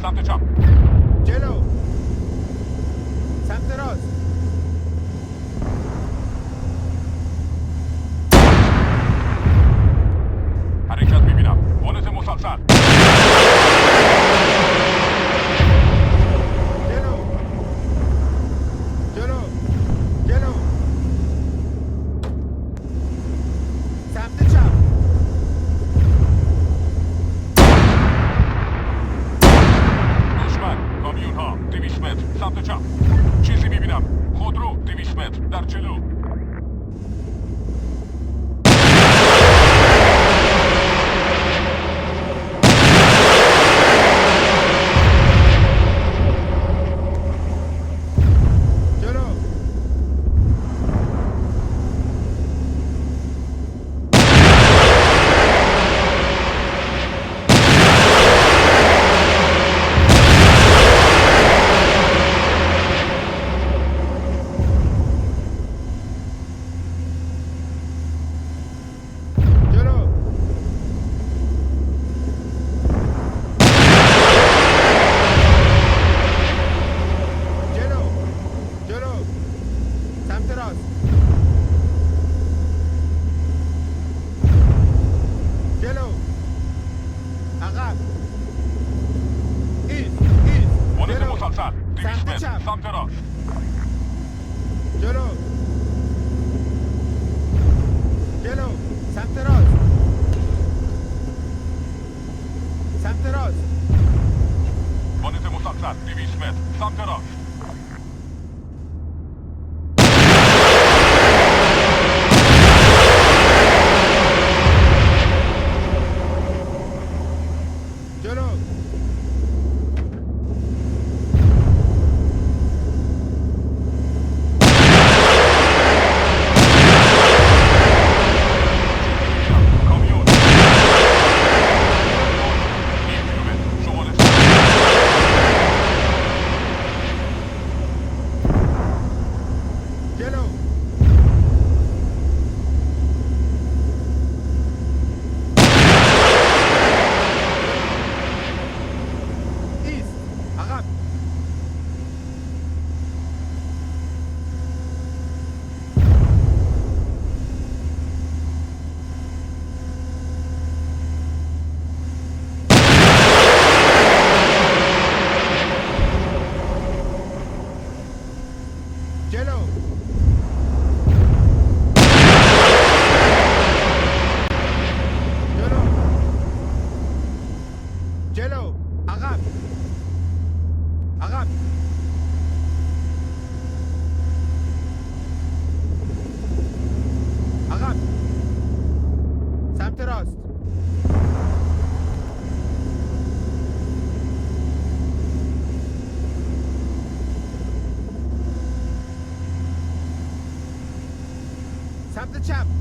سمت چپ. جلو. سمت راست. حرکت میبینم. ونت مسلسل. جلو. جلو. جلو. سمت چپ. دشمن. کامیون ها 200 متر سمت چپ. چیزی میبینم. خودرو 200 متر در جلو. جلو. جلو. جلو. جلو. سمت راست. جلو. عقب. ایست. ونت جلو. مسلسل 200 سمت متر چپ. سمت راست. جلو. جلو. سمت راست. سمت راست. ونت مسلسل 200 متر سمت راست. جلو. کامیون. نیم کیلومتر شمال جلو. ایست. عقب. جلو. جلو. جلو. عقب. عقب. عقب. سمت راست. سمت چپ.